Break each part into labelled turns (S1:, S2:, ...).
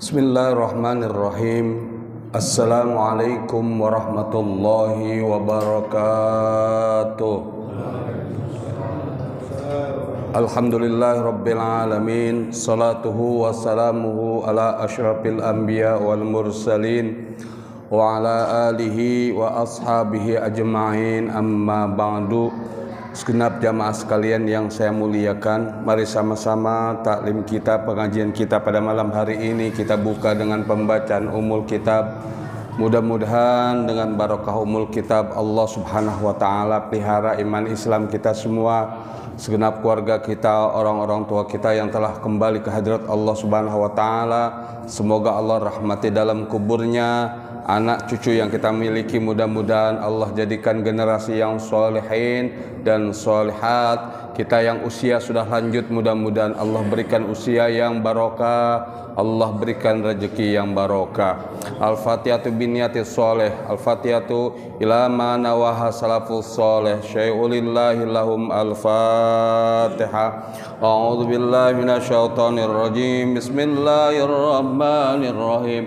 S1: Bismillahirrahmanirrahim. Assalamualaikum warahmatullahi wabarakatuh. Alhamdulillahirabbil alamin. Salatuhu wassalamuhu ala asyrafil anbiya wal mursalin wa ala alihi wa ashabihi ajma'in, amma ba'du. Segenap jamaah sekalian yang saya muliakan, mari sama-sama taklim kita, pengajian kita pada malam hari ini kita buka dengan pembacaan Ummul Kitab. Mudah-mudahan dengan barokah Ummul Kitab Allah Subhanahu wa taala pelihara iman Islam kita semua, segenap keluarga kita, orang-orang tua kita yang telah kembali ke hadirat Allah Subhanahu wa taala. Semoga Allah rahmati dalam kuburnya, anak cucu yang kita miliki mudah-mudahan Allah jadikan generasi yang solehin dan solehat. Kita yang usia sudah lanjut mudah-mudahan Allah berikan usia yang barokah, Allah berikan rezeki yang barokah. Al-Fatihatu binniyatis soleh, Al-Fatihatu ila ma nawaha salafus soleh. Syai'ulillahi lahum Al-Fatihah. A'udzu billahi minasyaitonir rajim. Bismillahirrahmanirrahim.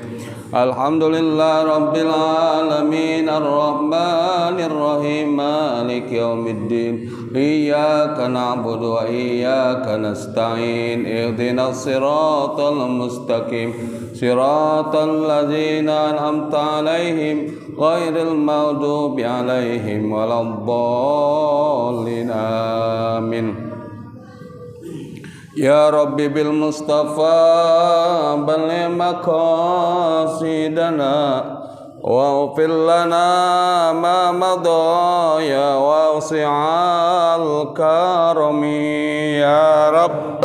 S1: Alhamdulillah rabbil alamin, arrahmanir rahim, maliki yaumiddin. Iyyaka na'budu wa iyyaka nasta'in. Ihdinas siratal mustaqim, siratal ladzina an'amta 'alaihim ghairil maghdubi 'alaihim waladdallin. Amin. Ya Rabbi bil Mustafa balligh maqasidana waghfir lana ma madha ya wasi'al karami ya Rabb.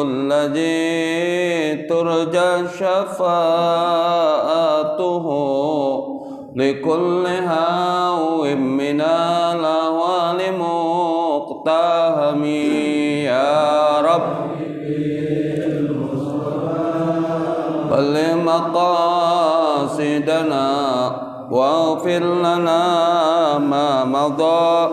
S1: Alladhi turja syafa'atuhu likulli hawim minal ahwali muqtahami ya Rabb. Balligh maqasidana waghfir lana ma madha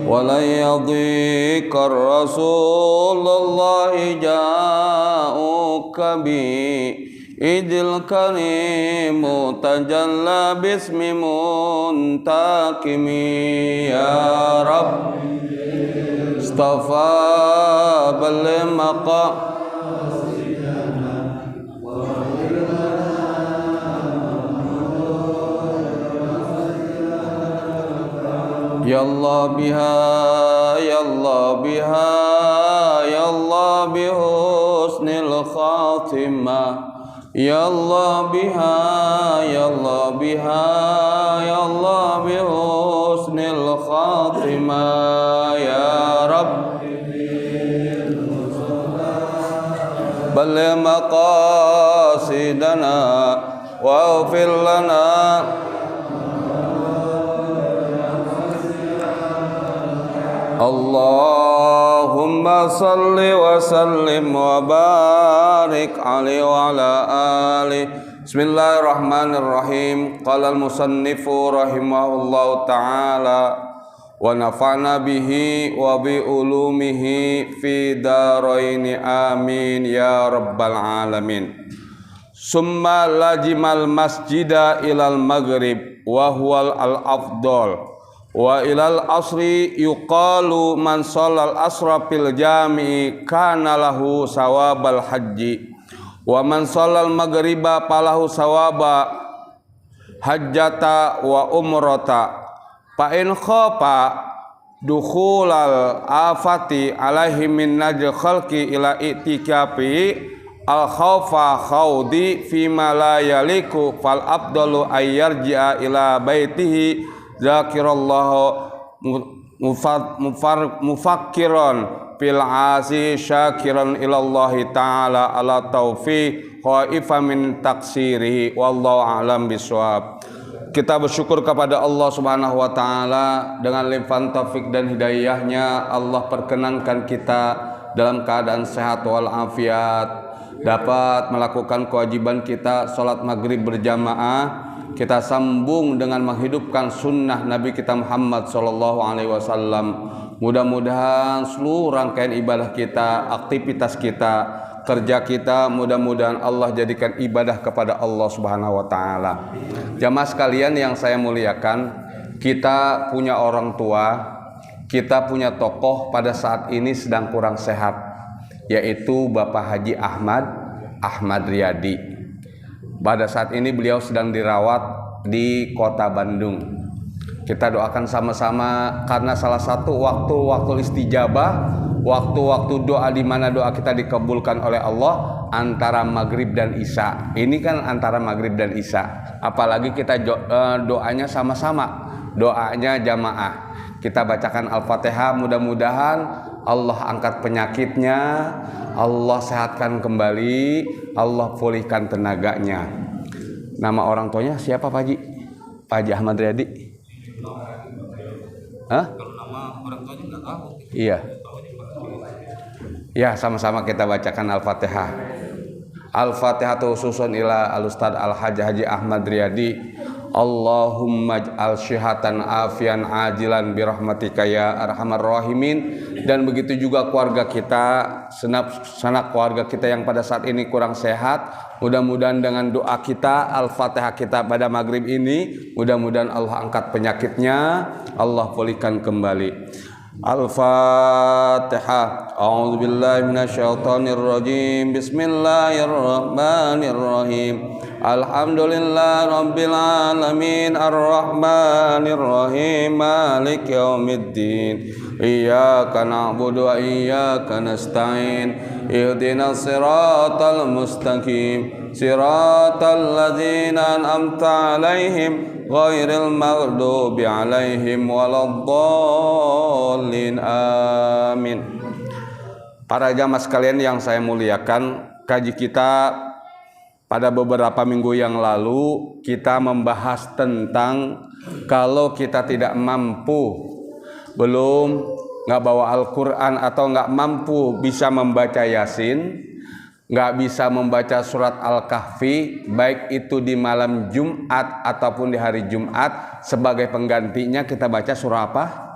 S1: وَلَنْ يَضِيقَ الرَّسُولُ اللَّهِ جَاءُكَ بِإِذِ الْكَرِيمُ تَجَلَّى بِاسْمِ مُنْتَقِمِ يَا رَبِّ اصْطَفَى بَلِّغْ Ya Allah biha, ya Allah biha, ya Allah bihusnil khatimah. Ya Allah biha, ya Allah biha, ya Allah bihusnil khatimah ya Rabb. Balligh maqasidana waghfir lana. Allahumma salli wa sallim wa barik alaihi wa ala alihi. Bismillahirrahmanirrahim. Qala al-musannifu rahimahullahu ta'ala wa nafa'na bihi wa bi ulumihi fi daraini amin ya rabbal alamin. Summa lajimal masjida ilal maghrib wa huwal al-afdal. Wa ilal asri yuqalu man sholal asra fil jami'i kana lahu sawabal haji wa man sholal maghriba falahu sawaba hajjata wa umrata fa in khafa dukhulal afati alaihi min najl khalqi ila itikafi al khawfa khawdi fi ma la yaliku fal afdalu ayyarji'a ila baitihi zakirallahu mufakkiran fil asi syakiran ilallahi ta'ala ala taufiq khaifa min taksirihi wallahu a'lam bisawab. Kita bersyukur kepada Allah Subhanahu wa taala dengan limpahan taufik dan hidayahnya Allah perkenankan kita dalam keadaan sehat walafiat dapat melakukan kewajiban kita salat maghrib berjamaah. Kita sambung dengan menghidupkan sunnah Nabi kita Muhammad SAW. Mudah-mudahan seluruh rangkaian ibadah kita, aktivitas kita, kerja kita, mudah-mudahan Allah jadikan ibadah kepada Allah Subhanahu wa taala. Jamaah sekalian yang saya muliakan, kita punya orang tua, kita punya tokoh pada saat ini sedang kurang sehat, yaitu Bapak Haji Ahmad Riyadi. Pada saat ini beliau sedang dirawat di kota Bandung. Kita doakan sama-sama karena salah satu waktu istijabah, waktu doa di mana doa kita dikabulkan oleh Allah antara maghrib dan isya. Ini kan antara maghrib dan isya. Apalagi kita doanya sama-sama, doanya jamaah. Kita bacakan Al-Fatihah, mudah-mudahan Allah angkat penyakitnya, Allah sehatkan kembali, Allah pulihkan tenaganya. Nama orang tuanya siapa Pak Haji? Pak Haji Ahmad Riyadi? Hah? Kalau nama orang tuanya nggak tahu. Iya. Ya, sama-sama kita bacakan Al-Fatihah. Al-Fatihatu susun ila al-Ustad Al-Hajj Haji Ahmad Riyadi. Allahumma ij'al syihatan afian ajilan birahmatika ya arhamar rahimin. Dan begitu juga keluarga kita, sanak keluarga kita yang pada saat ini kurang sehat, mudah-mudahan dengan doa kita, Al-Fatihah kita pada maghrib ini, mudah-mudahan Allah angkat penyakitnya, Allah pulihkan kembali. Al-Fatihah. A'udzubillahi minasyaitonirrajim. Bismillahirrahmanirrahim. Alhamdulillah rabbil alamin arrahmanirrahim maliki yaumiddin. Iyyaka na'budu wa iyyaka nasta'in. Ihdinas siratal mustaqim. Siratal ladzina an'amta 'alaihim ghairil maghdubi 'alaihim waladdallin. Amin. Para jamaah sekalian yang saya muliakan, kaji kita pada beberapa minggu yang lalu kita membahas tentang kalau kita tidak mampu, belum nggak bawa Al-Quran atau nggak mampu bisa membaca Yasin, nggak bisa membaca surat Al-Kahfi, baik itu di malam Jumat ataupun di hari Jumat, sebagai penggantinya kita baca surah apa?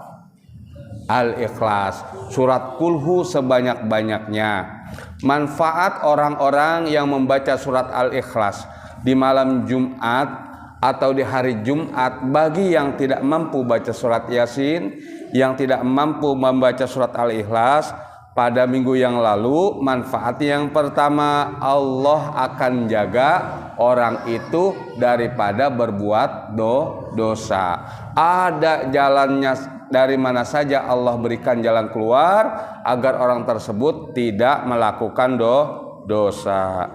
S1: Al-Ikhlas, surat Kulhu sebanyak-banyaknya. Manfaat orang-orang yang membaca surat Al-Ikhlas di malam Jumat atau di hari Jumat bagi yang tidak mampu baca surat Yasin, yang tidak mampu membaca surat Al-Ikhlas. Pada minggu yang lalu, manfaat yang pertama, Allah akan jaga orang itu daripada berbuat dosa. Ada jalannya, dari mana saja Allah berikan jalan keluar agar orang tersebut tidak melakukan dosa.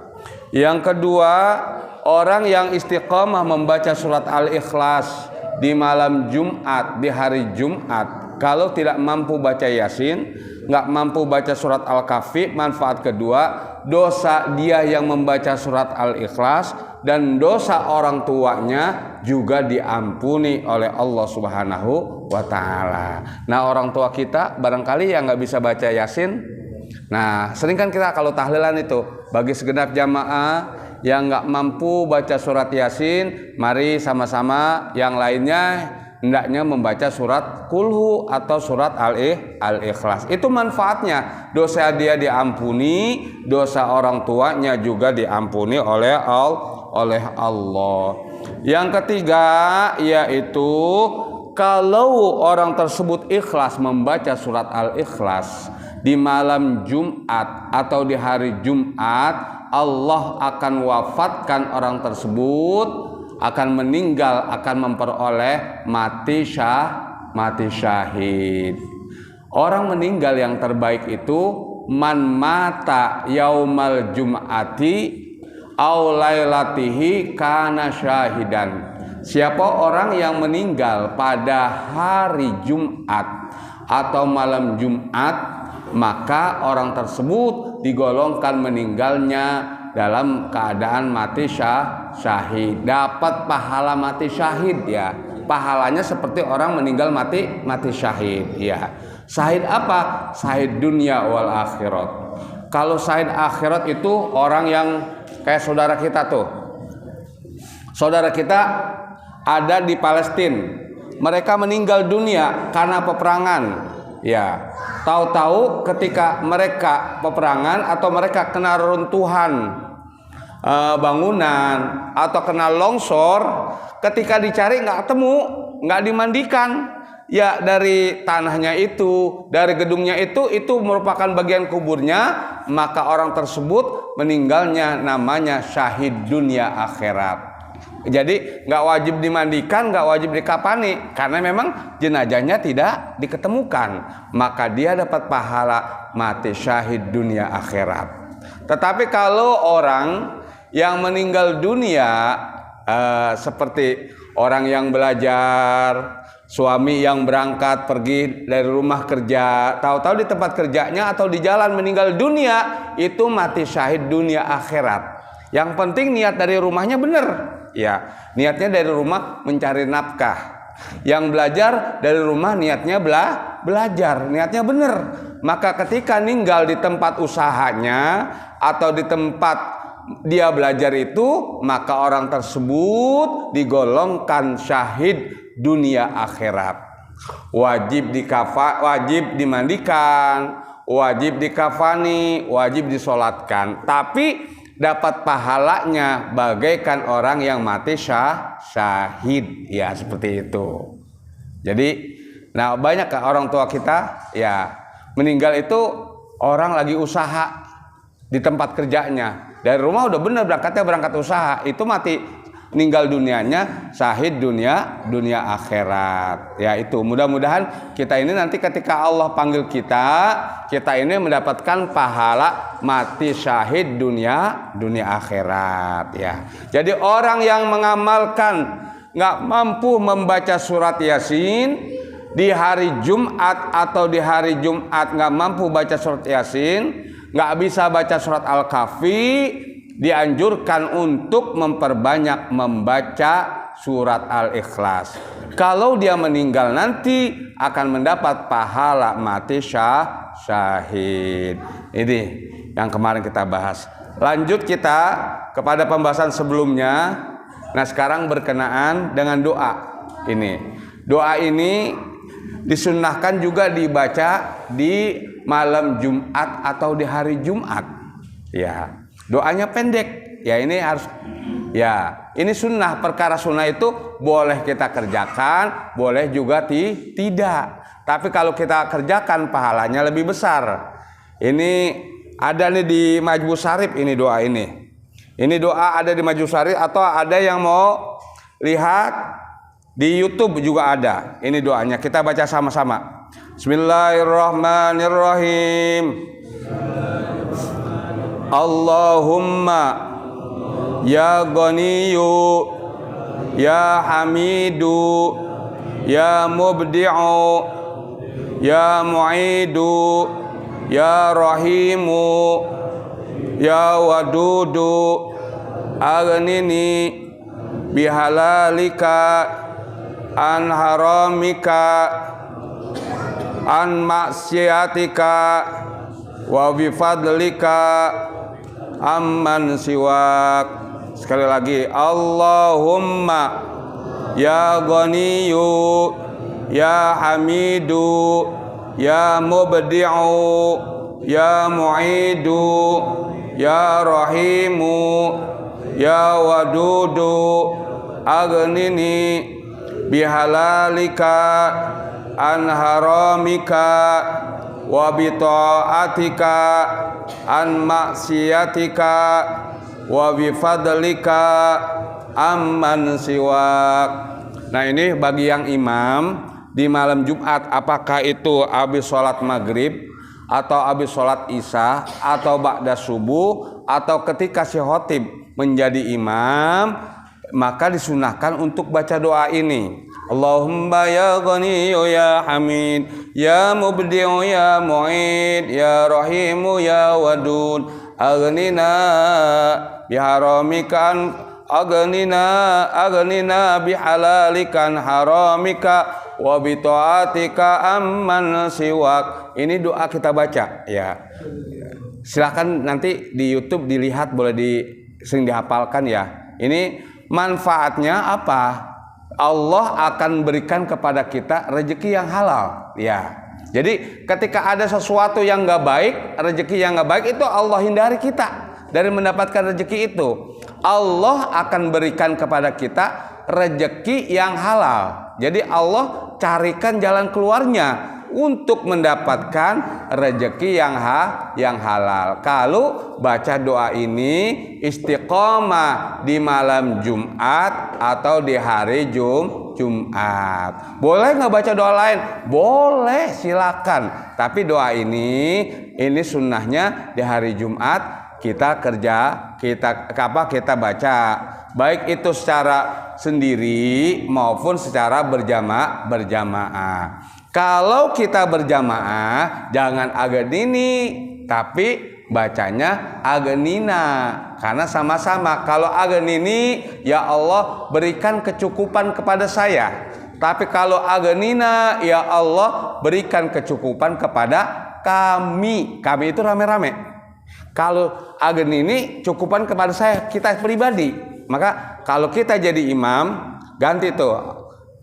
S1: Yang kedua, orang yang istiqomah membaca surat Al-Ikhlas di malam Jumat, di hari Jumat, kalau tidak mampu baca Yasin, nggak mampu baca surat Al-Kahfi, manfaat kedua, dosa dia yang membaca surat Al-Ikhlas dan dosa orang tuanya juga diampuni oleh Allah Subhanahu wa taala. Nah, orang tua kita barangkali yang nggak bisa baca Yasin. Nah, sering kan kita kalau tahlilan itu bagi segenap jamaah yang nggak mampu baca surat Yasin, mari sama-sama yang lainnya hendaknya membaca surat Kulhu atau surat Al-Ikhlas. Itu manfaatnya, dosa dia diampuni, dosa orang tuanya juga diampuni oleh Allah. Yang ketiga yaitu kalau orang tersebut ikhlas membaca surat Al-Ikhlas di malam Jumat atau di hari Jumat, Allah akan wafatkan orang tersebut, akan meninggal, akan memperoleh mati syahid. Orang meninggal yang terbaik itu man mata yaumal jum'ati aw lailatihi kana syahidan. Siapa orang yang meninggal pada hari Jumat atau malam Jumat, maka orang tersebut digolongkan meninggalnya dalam keadaan mati syahid, dapat pahala mati syahid ya. Pahalanya seperti orang meninggal mati syahid ya. Syahid apa? Syahid dunia wal akhirat. Kalau syahid akhirat itu orang yang kayak saudara kita tuh. Saudara kita ada di Palestina. Mereka meninggal dunia karena peperangan. Ya, tahu-tahu ketika mereka peperangan atau mereka kena runtuhan bangunan atau kena longsor, ketika dicari nggak ketemu, nggak dimandikan. Ya, dari tanahnya itu, dari gedungnya itu merupakan bagian kuburnya, maka orang tersebut meninggalnya namanya syahid dunia akhirat. Jadi nggak wajib dimandikan, nggak wajib dikafani, karena memang jenazahnya tidak diketemukan, maka dia dapat pahala mati syahid dunia akhirat. Tetapi kalau orang yang meninggal dunia seperti orang yang belajar, suami yang berangkat pergi dari rumah kerja, tahu-tahu di tempat kerjanya atau di jalan meninggal dunia, itu mati syahid dunia akhirat. Yang penting niat dari rumahnya benar. Ya, niatnya dari rumah mencari nafkah. Yang belajar dari rumah niatnya belajar, niatnya benar. Maka ketika meninggal di tempat usahanya atau di tempat dia belajar itu, maka orang tersebut digolongkan syahid dunia akhirat. Wajib dimandikan, wajib dikafani, wajib disolatkan. Tapi dapat pahalanya bagaikan orang yang mati syahid ya, seperti itu. Jadi banyak orang tua kita ya meninggal itu orang lagi usaha di tempat kerjanya, dari rumah udah bener berangkat usaha, itu mati meninggal dunianya syahid dunia akhirat ya. Itu mudah-mudahan kita ini nanti ketika Allah panggil kita ini mendapatkan pahala mati syahid dunia akhirat ya. Jadi orang yang mengamalkan nggak mampu membaca surat Yasin di hari Jumat atau di hari Jumat nggak mampu baca surat Yasin, nggak bisa baca surat Al-Kahfi, dianjurkan untuk memperbanyak membaca surat Al-Ikhlas. Kalau dia meninggal nanti akan mendapat pahala mati syahid. Ini yang kemarin kita bahas. Lanjut kita kepada pembahasan sebelumnya. Nah, sekarang berkenaan dengan doa. Doa ini disunnahkan juga dibaca di malam Jumat atau di hari Jumat. Ya. Doanya pendek ya, ini harus ya, ini sunnah. Perkara sunnah itu boleh kita kerjakan, boleh juga tidak. Tapi kalau kita kerjakan pahalanya lebih besar. Ini ada nih di Majmu Syarif ini doa ini. Ini doa ada di Majmu Syarif, atau ada yang mau lihat di YouTube juga ada. Ini doanya, kita baca sama-sama. Bismillahirrahmanirrahim. Allahumma ya Ghaniyu ya Hamidu ya Mubdi'u ya Mu'idu ya Rahimu ya Wadudu aghnini bihalalika an haramika an maksiatika wa bifadlika amman siwak. Sekali lagi, Allahumma ya Ghaniyu ya Hamidu ya Mubdi'u ya Mu'idu ya Rahimu ya Wadudu aghnini bihalalika an haramika wa bita'atika an maksiatika wa bifadlika amman siwak. Nah, ini bagi yang imam di malam Jumat, apakah itu habis sholat maghrib atau habis sholat isya atau ba'da subuh atau ketika si khotib menjadi imam, maka disunahkan untuk baca doa ini. Allahumma ya Ghaniyu ya Hamid ya Mubdi'u ya Mu'id ya Rahimu ya Wadud aghnina biharamikan aghnina bihalalikan haramika wa bi taatika amman siwak. Ini doa kita baca ya. Silakan nanti di YouTube dilihat, boleh sering dihafalkan ya. Ini manfaatnya apa? Allah akan berikan kepada kita rezeki yang halal ya. Jadi ketika ada sesuatu yang nggak baik, rezeki yang nggak baik itu Allah hindari kita dari mendapatkan rezeki itu. Allah akan berikan kepada kita rezeki yang halal. Jadi Allah carikan jalan keluarnya untuk mendapatkan rezeki yang halal. Kalau baca doa ini istiqomah di malam Jumat atau di hari Jumat. Boleh nggak baca doa lain? Boleh, silakan. Tapi doa ini sunnahnya di hari Jumat kita kita baca. Baik itu secara sendiri maupun secara berjamaah. Kalau kita berjamaah jangan aghnini, tapi bacanya aghnina, karena sama-sama. Kalau aghnini, ya Allah berikan kecukupan kepada saya. Tapi kalau aghnina, ya Allah berikan kecukupan kepada kami. Kami itu rame-rame. Kalau aghnini cukupan kepada saya, kita pribadi. Maka kalau kita jadi imam, ganti tuh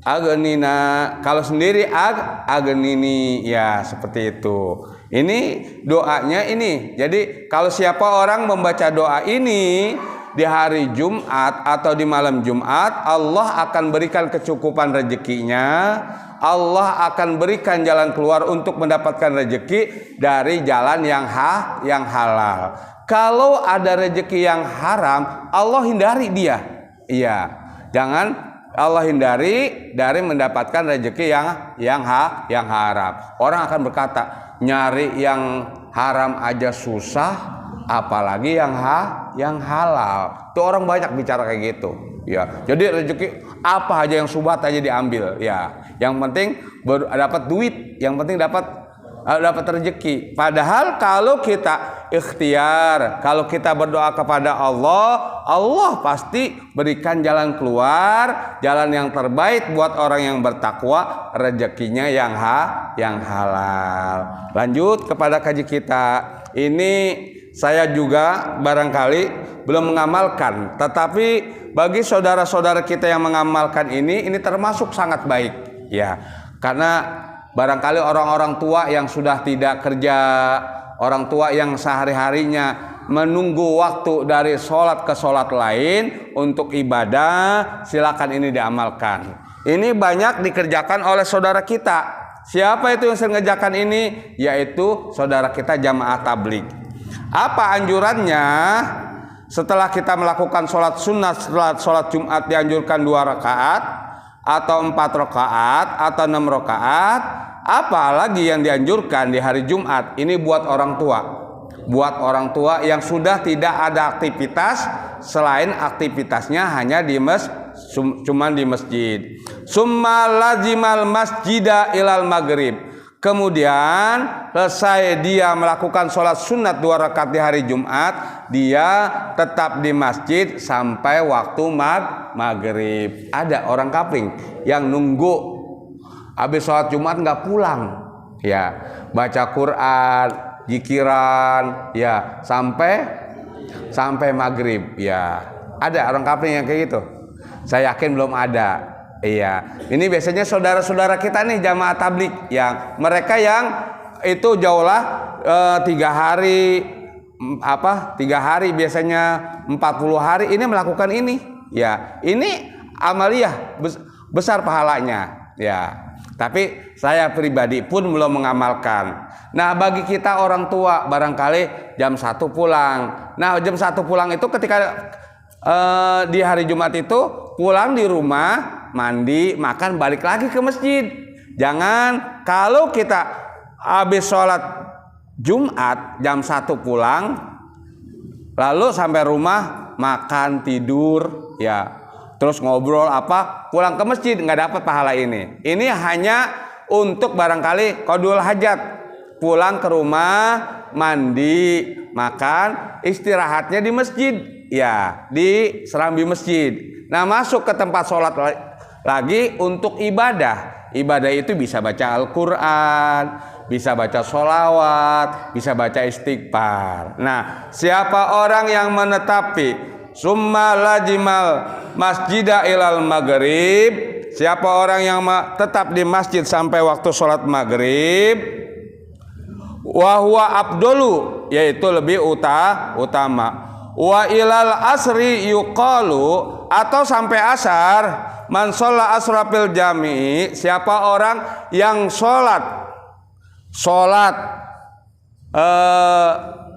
S1: aghnina, kalau sendiri aghnini, ya seperti itu. Ini doanya ini. Jadi kalau siapa orang membaca doa ini di hari Jumat atau di malam Jumat, Allah akan berikan kecukupan rezekinya. Allah akan berikan jalan keluar untuk mendapatkan rezeki dari jalan yang halal. Kalau ada rezeki yang haram, Allah hindari dia. Iya, jangan Allah hindari dari mendapatkan rezeki yang haram. Orang akan berkata, nyari yang haram aja susah, apalagi yang halal. Tuh orang banyak bicara kayak gitu. Ya, jadi rezeki apa aja yang subhat aja diambil. Ya, yang penting dapat duit, yang penting dapat rezeki. Padahal kalau kita ikhtiar, kalau kita berdoa kepada Allah, Allah pasti berikan jalan keluar, jalan yang terbaik buat orang yang bertakwa, rezekinya yang halal. Lanjut kepada kaji kita. Ini saya juga barangkali belum mengamalkan, tetapi bagi saudara-saudara kita yang mengamalkan ini termasuk sangat baik ya. Karena barangkali orang-orang tua yang sudah tidak kerja, orang tua yang sehari-harinya menunggu waktu dari sholat ke sholat lain untuk ibadah, silakan ini diamalkan. Ini banyak dikerjakan oleh saudara kita. Siapa itu yang sering ngerjakan ini? Yaitu saudara kita jamaah tabligh. Apa anjurannya? Setelah kita melakukan sholat sunnah, setelah sholat Jumat dianjurkan 2 rakaat atau 4 rakaat atau 6 rakaat. Apalagi yang dianjurkan di hari Jumat ini buat orang tua. Buat orang tua yang sudah tidak ada aktivitas selain aktivitasnya hanya cuman di masjid. Summa lazimal masjida ilal maghrib. Kemudian selesai dia melakukan sholat sunat 2 rakaat di hari Jumat, dia tetap di masjid sampai waktu maghrib. Ada orang kapling yang nunggu habis sholat Jumat nggak pulang, ya baca Quran, zikiran, ya sampai maghrib, ya ada orang kapling yang kayak gitu. Saya yakin belum ada. Iya, ini biasanya saudara-saudara kita nih jamaah tabligh yang mereka yang itu jauhlah 3 hari 3 hari biasanya 40 hari ini melakukan ini. Ya, ini amaliyah besar pahalanya. Ya, tapi saya pribadi pun belum mengamalkan. Nah, bagi kita orang tua barangkali jam 1 pulang. Nah, jam 1 pulang itu ketika di hari Jumat itu pulang di rumah, mandi, makan, balik lagi ke masjid. Jangan kalau kita habis sholat Jumat jam 1 pulang, lalu sampai rumah makan, tidur, ya terus ngobrol pulang ke masjid, nggak dapat pahala ini. Ini hanya untuk barangkali qadul hajat, pulang ke rumah mandi, makan, istirahatnya di masjid, ya di serambi masjid. Nah, masuk ke tempat sholat lagi untuk ibadah. Ibadah itu bisa baca Al-Quran, bisa baca sholawat, bisa baca istighfar. Nah, siapa orang yang menetapi summa lajimal masjida ilal maghrib, siapa orang yang tetap di masjid sampai waktu sholat maghrib, wahwa abdulu, yaitu lebih utama, wa ilal asri yuqalu, atau sampai asar, man sholla asrafil jami'i, siapa orang yang sholat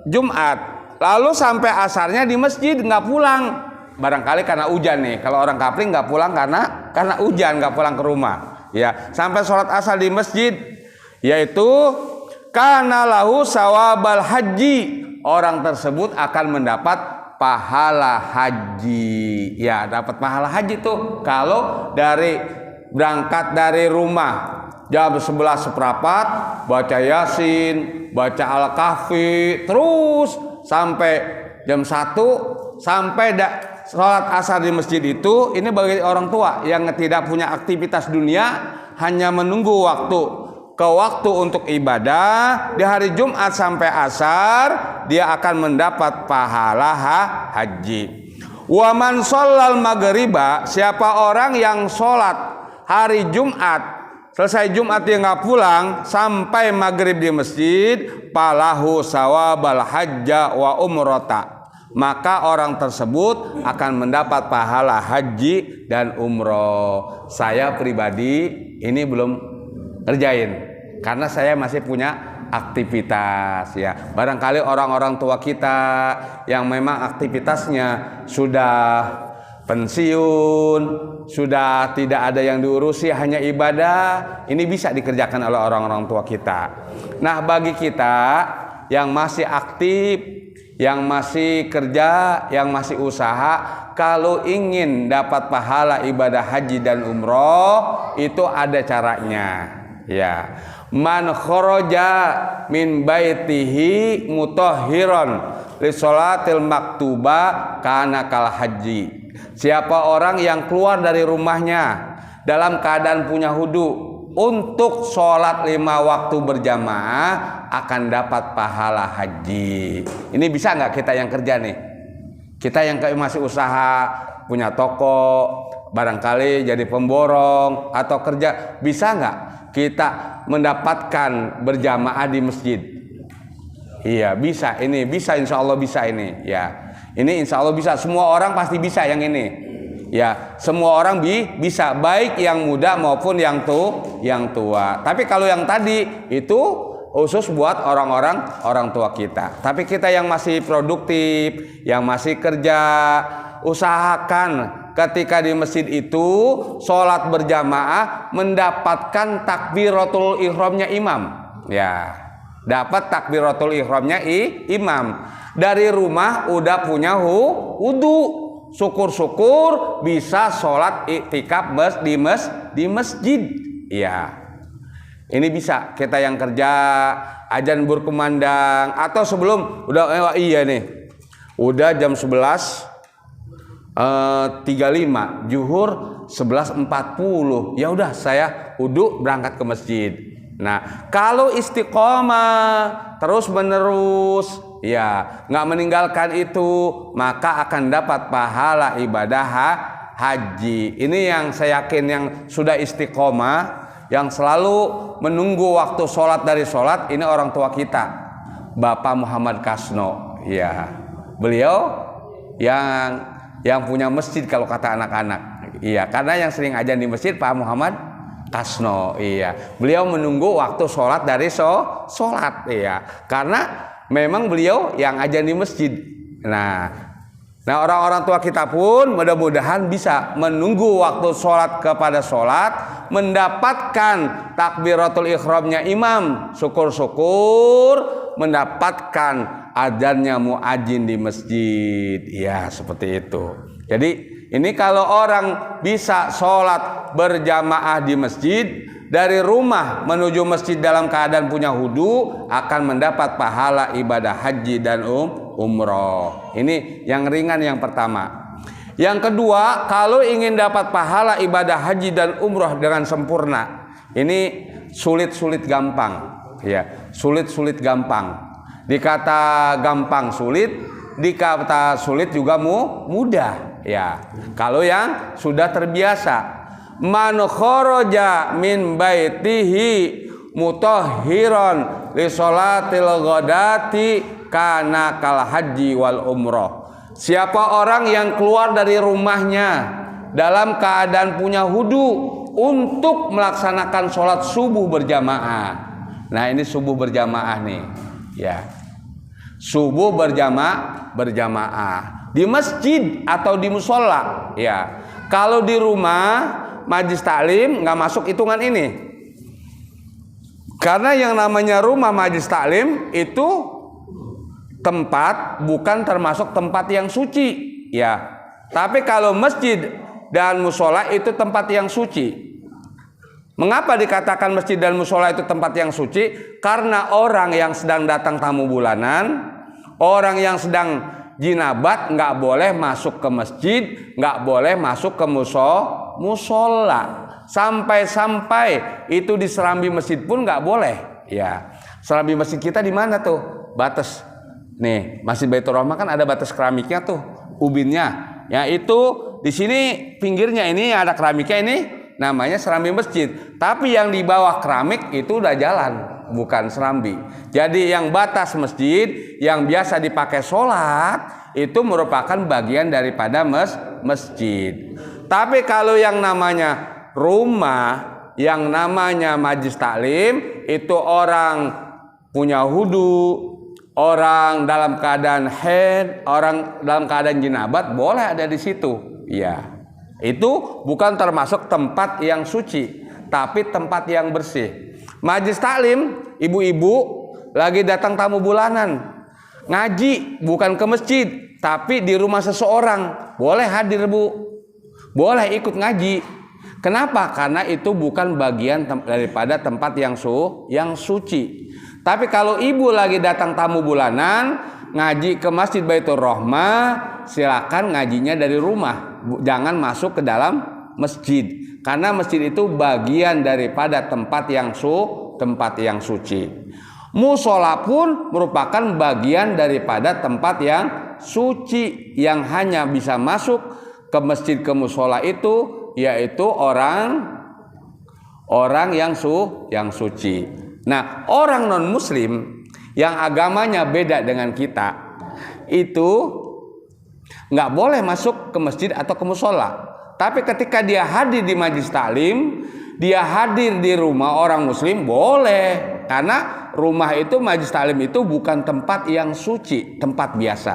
S1: Jumat lalu sampai asarnya di masjid nggak pulang, barangkali karena hujan nih. Kalau orang kapling nggak pulang karena hujan, nggak pulang ke rumah, ya sampai sholat asar di masjid, yaitu kana lahu sawabal haji, orang tersebut akan mendapat pahala haji. Ya, dapat pahala haji tuh kalau berangkat dari rumah jam 11 seperempat, baca Yasin, baca Al-Kahfi, terus sampai jam 1, sampai sholat asar di masjid itu. Ini bagi orang tua yang tidak punya aktivitas dunia, hanya menunggu waktu untuk ibadah. Di hari Jumat sampai asar, dia akan mendapat pahala haji. Wa man shallal maghriba, siapa orang yang sholat hari Jumat, selesai Jumat dia nggak pulang sampai maghrib di masjid, palahu sawabal hajja wa umrota, maka orang tersebut akan mendapat pahala haji dan umroh. Saya pribadi ini belum kerjain karena saya masih punya aktivitas, ya. Barangkali orang-orang tua kita yang memang aktivitasnya sudah pensiun, sudah tidak ada yang diurusi, hanya ibadah, ini bisa dikerjakan oleh orang-orang tua kita. Nah, bagi kita yang masih aktif, yang masih kerja, yang masih usaha, kalau ingin dapat pahala ibadah haji dan umroh, itu ada caranya, ya. Man kharaja min baitihi mutahhiran li sholatil maktubah kana kal haji. Siapa orang yang keluar dari rumahnya dalam keadaan punya wudu untuk sholat 5 waktu berjamaah, akan dapat pahala haji. Ini bisa nggak kita yang kerja nih? Kita yang masih usaha, punya toko, barangkali jadi pemborong atau kerja, bisa nggak kita mendapatkan berjamaah di masjid? Iya, bisa. Ini bisa, insya Allah bisa ini, ya. Ini insya Allah bisa, semua orang pasti bisa yang ini, ya. Semua orang bisa, baik yang muda maupun yang tua. Tapi kalau yang tadi itu khusus buat orang tua kita. Tapi kita yang masih produktif, yang masih kerja, usahakan ketika di masjid itu sholat berjamaah mendapatkan takbiratul ihramnya imam, ya. Dapat takbiratul ihramnya imam. Dari rumah udah punya wudu, syukur-syukur bisa sholat iktikaf di masjid, ya. Ini bisa kita yang kerja, azan berkumandang atau sebelum udah iya nih, udah jam 11:35, zuhur 11:40, ya udah saya wudu berangkat ke masjid. Nah, kalau istiqomah terus menerus, ya, nggak meninggalkan itu, maka akan dapat pahala ibadah haji. Ini yang saya yakin, yang sudah istiqomah, yang selalu menunggu waktu sholat dari sholat, ini orang tua kita, Bapak Muhammad Kasno, ya. Beliau yang punya masjid kalau kata anak-anak, iya, karena yang sering ajan di masjid Pak Muhammad Kasno, iya. Beliau menunggu waktu sholat dari sholat, iya, karena memang beliau yang ajan di masjid. Nah, orang-orang tua kita pun mudah-mudahan bisa menunggu waktu sholat kepada sholat, mendapatkan takbiratul ihramnya imam, syukur-syukur mendapatkan adzannya muadzin di masjid, ya, seperti itu. Jadi ini kalau orang bisa sholat berjamaah di masjid, dari rumah menuju masjid dalam keadaan punya wudu akan mendapat pahala ibadah haji dan umroh. Ini yang ringan yang pertama. Yang kedua, kalau ingin dapat pahala ibadah haji dan umroh dengan sempurna, ini sulit-sulit gampang. Ya, sulit-sulit gampang. Dikata gampang sulit, dikata sulit juga mudah. Ya, kalau yang sudah terbiasa. Man kharaja min baitihi mutahhiran li sholatil ghadati kana kal haji wal umroh. Siapa orang yang keluar dari rumahnya dalam keadaan punya wudu untuk melaksanakan sholat subuh berjamaah. Nah, ini subuh berjamaah nih. Ya. Subuh berjamaah di masjid atau di musola. Ya. Kalau di rumah majlis taklim nggak masuk hitungan ini, karena yang namanya rumah majlis taklim itu tempat bukan termasuk tempat yang suci, ya. Tapi kalau masjid dan musola itu tempat yang suci. Mengapa dikatakan masjid dan musola itu tempat yang suci? Karena orang yang sedang datang tamu bulanan, orang yang sedang jinabat nggak boleh masuk ke masjid, nggak boleh masuk ke musola. Sampai itu di serambi masjid pun nggak boleh. Ya, serambi masjid kita di mana tuh? Batas. Nih, Masjid Baitur Rahmah kan ada batas keramiknya tuh, ubinnya. Ya itu di sini pinggirnya ini ada keramiknya, ini namanya serambi masjid. Tapi yang di bawah keramik itu udah jalan, bukan serambi. Jadi yang batas masjid yang biasa dipakai sholat itu merupakan bagian daripada masjid. Tapi kalau yang namanya rumah, yang namanya majlis taklim, itu orang punya wudu, orang dalam keadaan haid, orang dalam keadaan jinabat boleh ada di situ. Ya. Itu bukan termasuk tempat yang suci, tapi tempat yang bersih. Majlis taklim, ibu-ibu lagi datang tamu bulanan, ngaji bukan ke masjid, tapi di rumah seseorang, boleh hadir bu, boleh ikut ngaji. Kenapa? Karena itu bukan bagian daripada tempat yang suci. Tapi kalau ibu lagi datang tamu bulanan, ngaji ke Masjid Baitur Rahmah, silakan ngajinya dari rumah, jangan masuk ke dalam masjid. Karena masjid itu bagian daripada tempat yang suci. Musola pun merupakan bagian daripada tempat yang suci, yang hanya bisa masuk ke masjid ke musola itu yaitu orang yang suci. Nah, orang non muslim yang agamanya beda dengan kita itu nggak boleh masuk ke masjid atau ke musola. Tapi ketika dia hadir di majlis taklim, dia hadir di rumah orang muslim, boleh. Karena rumah itu, majlis taklim itu bukan tempat yang suci, tempat biasa.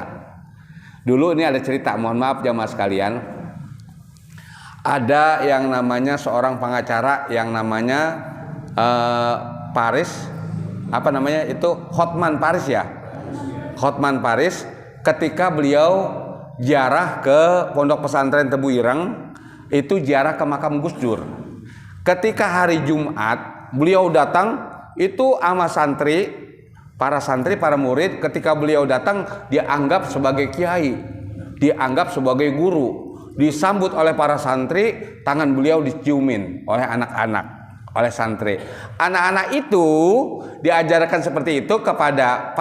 S1: Dulu ini ada cerita, mohon maaf jamaah sekalian. Ada yang namanya seorang pengacara yang namanya Paris, apa namanya itu, Hotman Paris ya. Hotman Paris, ketika beliau ziarah ke Pondok Pesantren Tebu Ireng, itu ziarah ke makam Gus Dur. Ketika hari Jumat, beliau datang itu sama para santri, para murid. Ketika beliau datang, dia anggap sebagai kiai, dianggap sebagai guru, disambut oleh para santri, tangan beliau diciumin oleh anak-anak, oleh santri. Anak-anak itu diajarkan seperti itu kepada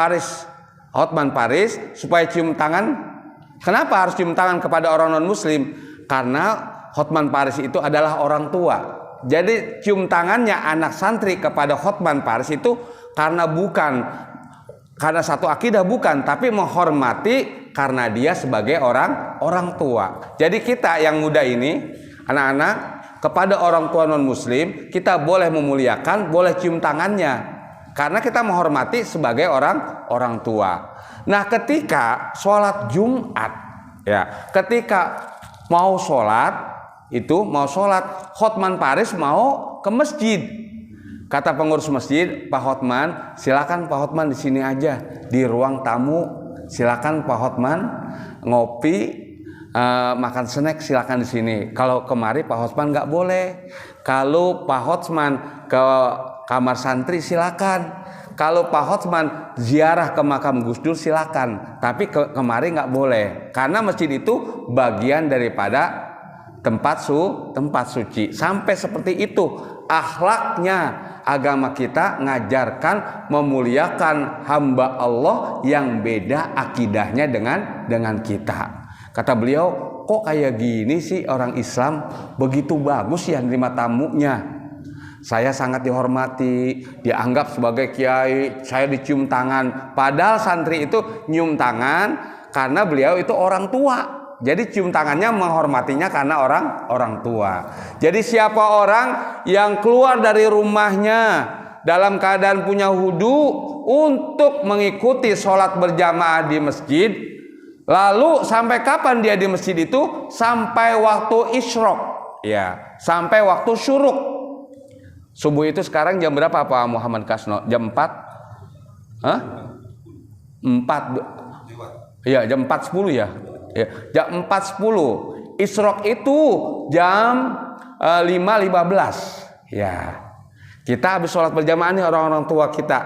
S1: Hotman Paris supaya cium tangan. Kenapa harus cium tangan kepada orang non muslim? Karena Hotman Paris itu adalah orang tua. Jadi cium tangannya anak santri kepada Hotman Paris itu bukan karena satu akidah, bukan, tapi menghormati karena dia sebagai orang tua. Jadi kita yang muda ini, anak-anak, kepada orang tua non muslim kita boleh memuliakan, boleh cium tangannya karena kita menghormati sebagai orang tua. Nah, ketika sholat Jumat, ya, ketika mau sholat, Hotman Paris mau ke masjid. Kata pengurus masjid, Pak Hotman, silakan Pak Hotman di sini aja, di ruang tamu. Silakan Pak Hotman ngopi, makan snack silakan di sini. Kalau kemari Pak Hotman nggak boleh. Kalau Pak Hotman ke kamar santri silakan. Kalau Pak Hotman ziarah ke makam Gus Dur silakan. Tapi kemari nggak boleh. Karena masjid itu bagian daripada tempat suci. Sampai seperti itu akhlaknya. Agama kita ngajarkan memuliakan hamba Allah yang beda akidahnya dengan kita. Kata beliau, kok kayak gini sih orang Islam begitu bagus ya nerima tamunya. Saya sangat dihormati, dianggap sebagai kiai, saya dicium tangan. Padahal santri itu nyium tangan karena beliau itu orang tua. Jadi cium tangannya menghormatinya karena orang tua. Jadi siapa orang yang keluar dari rumahnya dalam keadaan punya wudu untuk mengikuti sholat berjamaah di masjid, lalu sampai kapan dia di masjid itu? Sampai waktu isyrok, ya, sampai waktu syuruk. Subuh itu sekarang jam berapa Pak Muhammad Kasno? Jam 4? Hah? 4. Iya, jam 4.10 ya. Ya, jam 4.10. Isyrok itu jam 5.15. Ya. Kita habis sholat berjamaah nih orang-orang tua kita.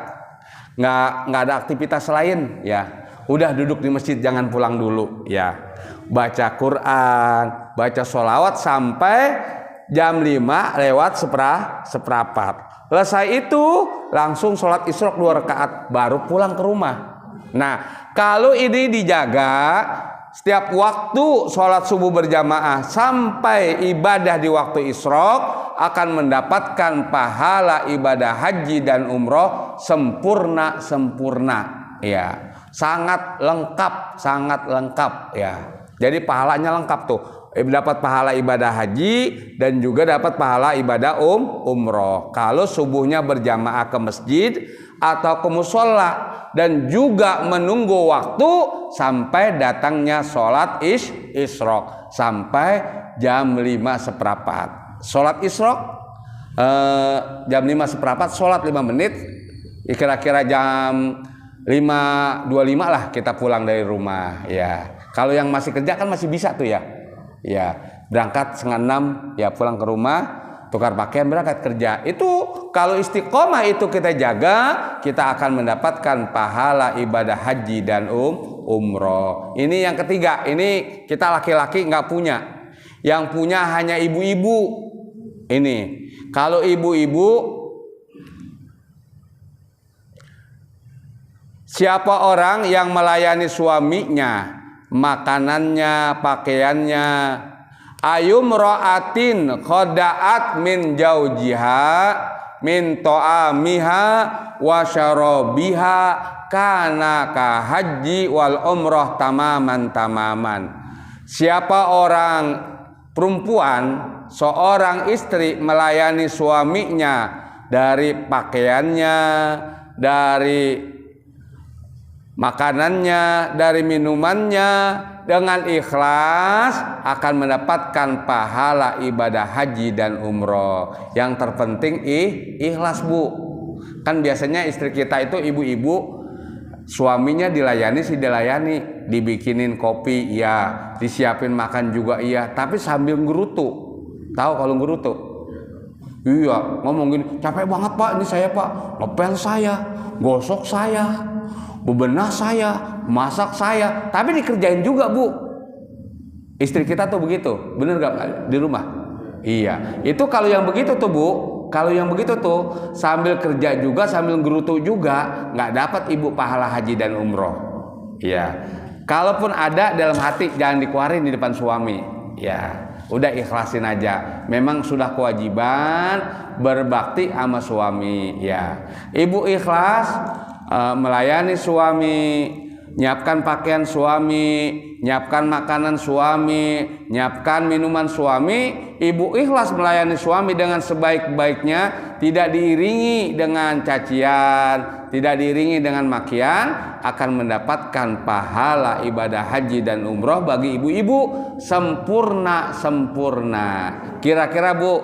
S1: Nggak ada aktivitas lain, ya. Udah duduk di masjid, jangan pulang dulu, ya. Baca Quran, baca sholawat sampai jam 5 lewat seperempat. Selesai itu langsung sholat isyrok 2 rakaat, baru pulang ke rumah. Nah, kalau ini dijaga setiap waktu sholat subuh berjamaah sampai ibadah di waktu isyrok akan mendapatkan pahala ibadah haji dan umroh sempurna ya, sangat lengkap ya. Jadi pahalanya lengkap tuh, dapat pahala ibadah haji dan juga dapat pahala ibadah umroh kalau subuhnya berjamaah ke masjid atau ke musola dan juga menunggu waktu sampai datangnya sholat isyrok sampai jam 5:15. Sholat isyrok jam 5:15, sholat 5 menit, kira-kira jam 5.25 lah kita pulang dari rumah, ya. Kalau yang masih kerja kan masih bisa tuh, ya. Ya, berangkat 5:30 ya, pulang ke rumah, tukar pakaian, berangkat kerja. Itu kalau istiqomah itu kita jaga, kita akan mendapatkan pahala ibadah haji dan umroh. Ini yang ketiga. Ini kita laki-laki nggak punya. Yang punya hanya ibu-ibu. Ini kalau ibu-ibu, siapa orang yang melayani suaminya, makanannya, pakaiannya, ayum ra'atin khoda'at min jaujiha min to'amiha wa syarabiha kana ka haji wal umroh tamaman. Siapa orang perempuan, seorang istri melayani suaminya dari pakaiannya, dari makanannya, dari minumannya dengan ikhlas akan mendapatkan pahala ibadah haji dan umroh. Yang terpenting ikhlas, Bu. Kan biasanya istri kita itu ibu-ibu, suaminya dilayani dibikinin kopi iya, disiapin makan juga iya, tapi sambil ngerutu. Tahu kalau ngerutu? Iya, ngomong gini, capek banget Pak, ini saya Pak, ngepel saya, gosok saya, bebenah saya, masak saya, tapi dikerjain juga, Bu. Istri kita tuh begitu, bener gak di rumah? Iya, itu kalau yang begitu tuh, Bu, kalau yang begitu tuh sambil kerja juga, sambil gerutu juga, nggak dapat ibu pahala haji dan umroh. Iya, kalaupun ada dalam hati jangan dikeluarin di depan suami. Ya, udah ikhlasin aja. Memang sudah kewajiban berbakti sama suami. Ya, ibu ikhlas melayani suami, nyiapkan pakaian suami, nyiapkan makanan suami, nyiapkan minuman suami. Ibu ikhlas melayani suami dengan sebaik-baiknya, tidak diiringi dengan cacian, tidak diiringi dengan makian, akan mendapatkan pahala ibadah haji dan umroh bagi ibu-ibu sempurna. Kira-kira Bu,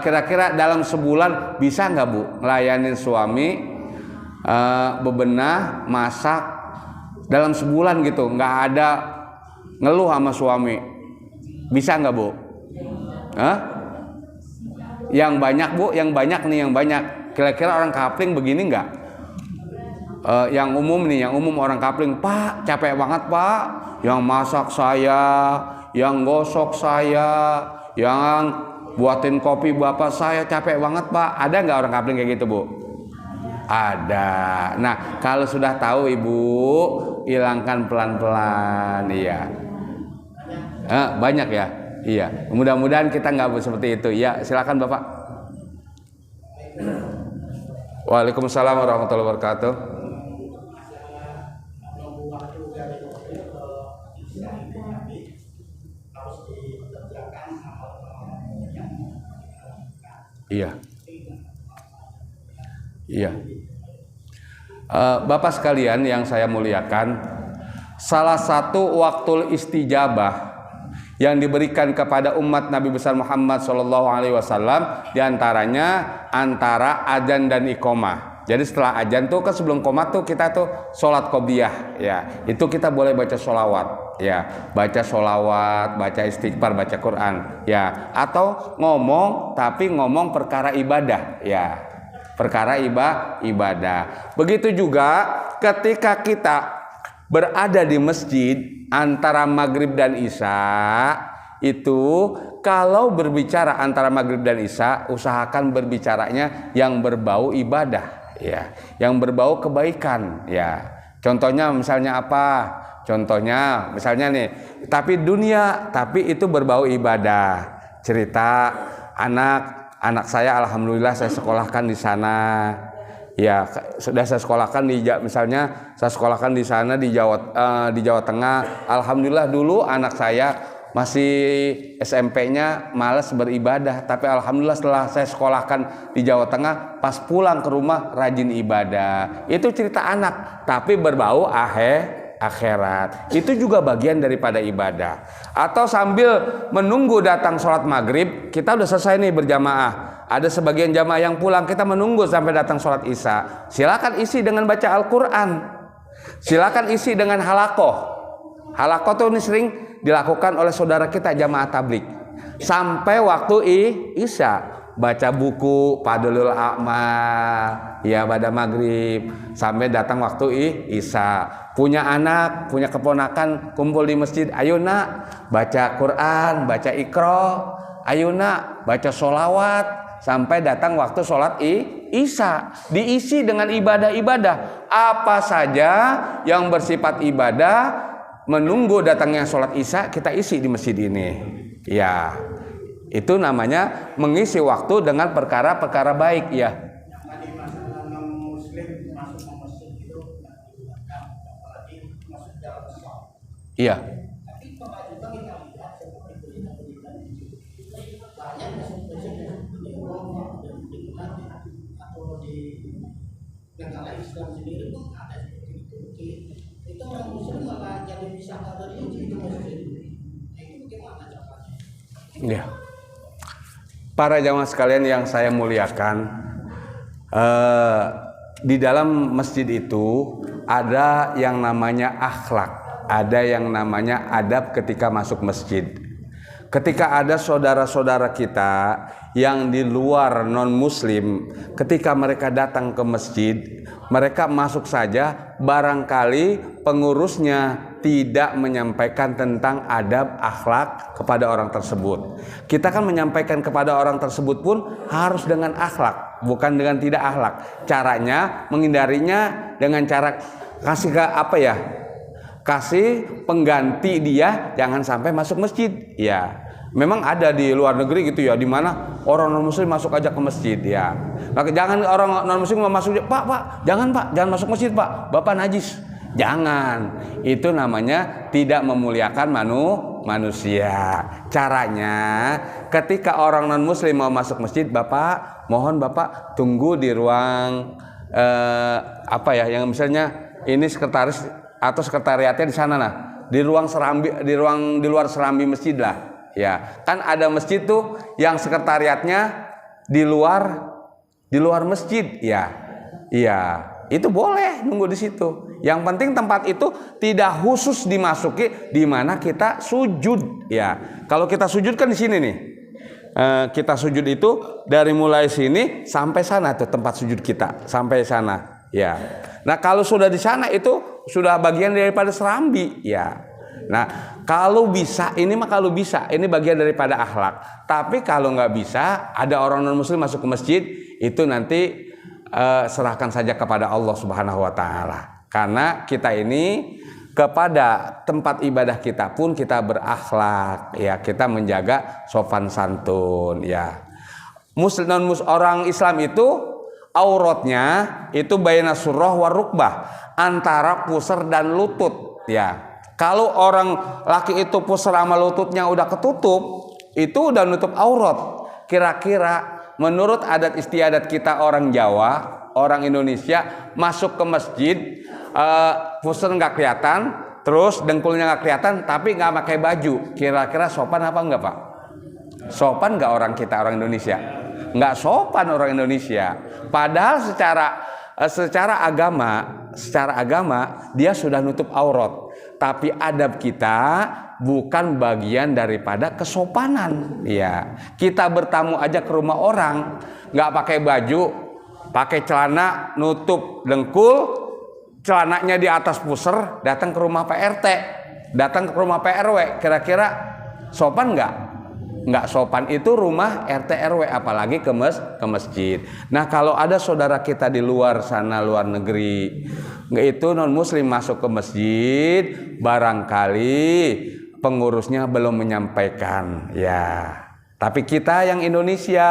S1: kira-kira dalam sebulan bisa nggak Bu ngelayanin suami, bebenah, masak dalam sebulan gitu, nggak ada ngeluh sama suami, bisa nggak Bu? Hah? Yang banyak Bu, yang banyak nih, yang banyak. Kira-kira orang kapling begini nggak? Yang umum nih, yang umum orang kapling, Pak capek banget Pak, yang masak saya, yang gosok saya, yang buatin kopi bapak saya, capek banget Pak. Ada nggak orang kapling kayak gitu Bu? Ada. Nah kalau sudah tahu Ibu, hilangkan pelan-pelan, iya. Banyak ya, iya. Mudah-mudahan kita nggak seperti itu. Ya silakan Bapak. Waalaikumsalam warahmatullahi wabarakatuh. Iya. Iya. Bapak sekalian yang saya muliakan, salah satu waktul istijabah yang diberikan kepada umat Nabi besar Muhammad SAW diantaranya antara azan dan iqomah. Jadi setelah azan tuh kan sebelum qomat tuh kita tuh sholat qobliyah, ya itu kita boleh baca sholawat, ya baca sholawat, baca istighfar, baca Quran, ya atau ngomong tapi ngomong perkara ibadah, ya perkara ibadah. Begitu juga ketika kita berada di masjid antara maghrib dan isya, itu kalau berbicara antara maghrib dan isya usahakan berbicaranya yang berbau ibadah, ya yang berbau kebaikan, ya contohnya misalnya apa? Contohnya misalnya nih, tapi dunia tapi itu berbau ibadah, cerita anak saya alhamdulillah saya sekolahkan di sana, ya sudah saya sekolahkan di, misalnya saya sekolahkan di sana di Jawa Tengah, alhamdulillah dulu anak saya masih SMP-nya malas beribadah, tapi alhamdulillah setelah saya sekolahkan di Jawa Tengah pas pulang ke rumah rajin ibadah. Itu cerita anak tapi berbau akhirat, itu juga bagian daripada ibadah. Atau sambil menunggu datang sholat maghrib, kita udah selesai nih berjamaah, ada sebagian jamaah yang pulang, kita menunggu sampai datang sholat isya, silakan isi dengan baca Al-Quran, silakan isi dengan halakoh. Halakoh tuh ini sering dilakukan oleh saudara kita jamaah tablik sampai waktu isya, baca buku Fadlul A'mal ya pada maghrib sampai datang waktu isya. Punya anak, punya keponakan kumpul di masjid, ayo nak baca Quran, baca Iqra, ayo nak baca sholawat sampai datang waktu sholat isya. Diisi dengan ibadah-ibadah apa saja yang bersifat ibadah. Menunggu datangnya sholat isya kita isi di masjid ini, ya itu namanya mengisi waktu dengan perkara-perkara baik, ya. Iya. Ya. Para jamaah sekalian yang saya muliakan, di dalam masjid itu ada yang namanya akhlak, ada yang namanya adab ketika masuk masjid. Ketika ada saudara-saudara kita yang di luar non-muslim, ketika mereka datang ke masjid, mereka masuk saja, barangkali pengurusnya tidak menyampaikan tentang adab akhlak kepada orang tersebut. Kita kan menyampaikan kepada orang tersebut pun harus dengan akhlak, bukan dengan tidak akhlak. Caranya menghindarinya dengan cara kasih kasih pengganti dia, jangan sampai masuk masjid. Ya, memang ada di luar negeri gitu ya, di mana orang non muslim masuk aja ke masjid, ya. Nah, jangan orang non muslim mau masuk, Pak, jangan masuk masjid Pak, Bapak najis. Jangan, itu namanya tidak memuliakan manusia. Caranya ketika orang non muslim mau masuk masjid, mohon Bapak tunggu di ruang yang misalnya ini sekretaris atau sekretariatnya di sana lah, di luar serambi masjid lah, ya. Kan ada masjid tuh yang sekretariatnya di luar masjid, ya. Iya, itu boleh nunggu di situ. Yang penting tempat itu tidak khusus dimasuki di mana kita sujud ya. Kalau kita sujud kan di sini nih. Kita sujud itu dari mulai sini sampai sana tuh tempat sujud kita, sampai sana ya. Nah, kalau sudah di sana itu sudah bagian daripada serambi ya. Nah, kalau bisa ini bagian daripada akhlak. Tapi kalau nggak bisa, ada orang non muslim masuk ke masjid, itu nanti serahkan saja kepada Allah Subhanahu wa taala. Karena kita ini kepada tempat ibadah kita pun kita berakhlak ya, kita menjaga sopan santun ya. Orang Islam itu auratnya itu baina surrah wa rukbah, antara pusar dan lutut ya. Kalau orang laki itu pusar sama lututnya udah ketutup, itu udah nutup aurat. Kira-kira menurut adat istiadat kita orang Jawa, orang Indonesia, masuk ke masjid, pusar nggak kelihatan, terus dengkulnya nggak kelihatan, tapi nggak pakai baju. Kira-kira sopan apa enggak, Pak? Sopan nggak orang kita, orang Indonesia? Nggak sopan orang Indonesia. Padahal secara agama dia sudah nutup aurat. Tapi adab kita bukan bagian daripada kesopanan ya. Kita bertamu aja ke rumah orang nggak pakai baju, pakai celana nutup dengkul, celananya di atas pusar, datang ke rumah PRT, datang ke rumah PRW, kira-kira sopan nggak? Nggak sopan. Itu rumah RT RW, apalagi ke masjid. Nah, kalau ada saudara kita di luar sana, luar negeri, itu non muslim masuk ke masjid, barangkali pengurusnya belum menyampaikan ya. Tapi kita yang Indonesia,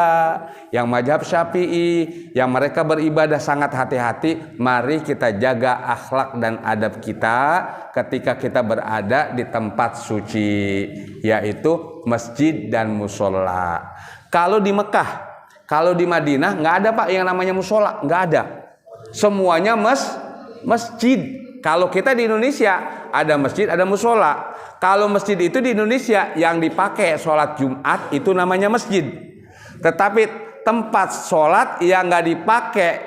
S1: yang mazhab Syafi'i, yang mereka beribadah sangat hati-hati, mari kita jaga akhlak dan adab kita ketika kita berada di tempat suci, yaitu masjid dan musola. Kalau di Mekah, kalau di Madinah nggak ada, Pak, yang namanya musola, nggak ada. Semuanya masjid. Kalau kita di Indonesia ada masjid, ada musola. Kalau masjid itu di Indonesia yang dipakai sholat Jumat itu namanya masjid. Tetapi tempat sholat yang nggak dipakai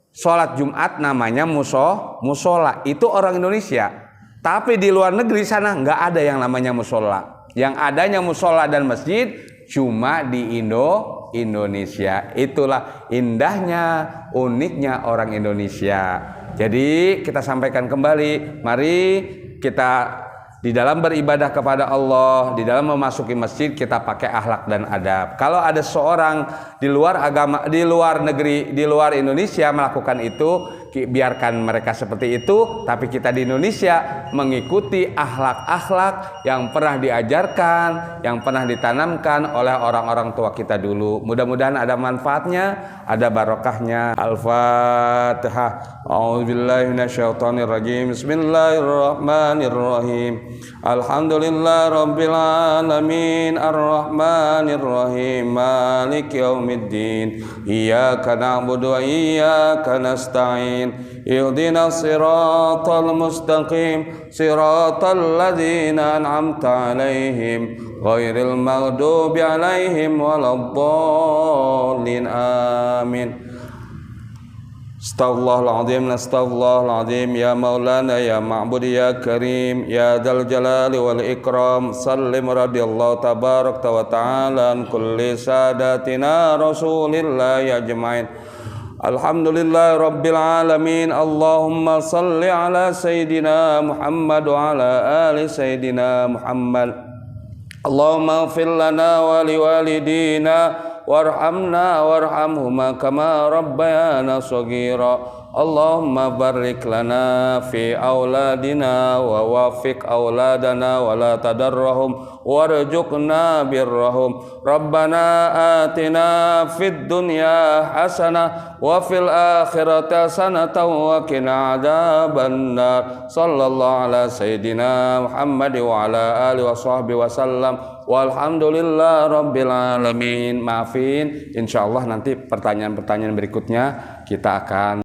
S1: sholat Jumat namanya musola. Itu orang Indonesia. Tapi di luar negeri sana nggak ada yang namanya musola. Yang adanya musola dan masjid cuma di Indonesia. Itulah indahnya, uniknya orang Indonesia. Jadi kita sampaikan kembali, mari kita di dalam beribadah kepada Allah, di dalam memasuki masjid kita pakai akhlak dan adab. Kalau ada seorang di luar agama, di luar negeri, di luar Indonesia melakukan itu, biarkan mereka seperti itu. Tapi kita di Indonesia mengikuti akhlak-akhlak yang pernah diajarkan, yang pernah ditanamkan oleh orang-orang tua kita dulu. Mudah-mudahan ada manfaatnya, ada barokahnya. Al-Fatihah. A'udzubillahi minasyaitonirrajim. Bismillahirrahmanirrahim. Alhamdulillah rabbil alamin arrahmanir rahim maliki yaumiddin iyyaka na'budu wa iyyaka nasta'in ihdinas siratal mustaqim siratal ladzina an'amta 'alaihim ghairil maghdubi 'alaihim waladdallin amin. Astaghfirullahaladzim ya maulana ya ma'bud ya karim ya dzal jalali wal ikram sallim radhiyallahu tabarak wa ta'ala an kulli sadatina rasulillah ajmain. Alhamdulillah rabbil alamin. Allahumma salli ala sayyidina Muhammad wa ala ali sayyidina Muhammad. Allahumma ighfir lana wa liwalidina warhamna warhamhuma kama rabbayana shaghira. Allahumma barik lana fi auladina wa wafiq auladana wa la tadarrahum warzuqna birrahum. Rabbana atina fid dunya hasanah wa fil akhirati hasanatan wa qina adzabannar. Sallallahu ala sayyidina Muhammad wa ala alihi wa sahbihi wasallam. Walhamdulillah rabbil alamin. Maafin, insyaallah nanti pertanyaan-pertanyaan berikutnya kita akan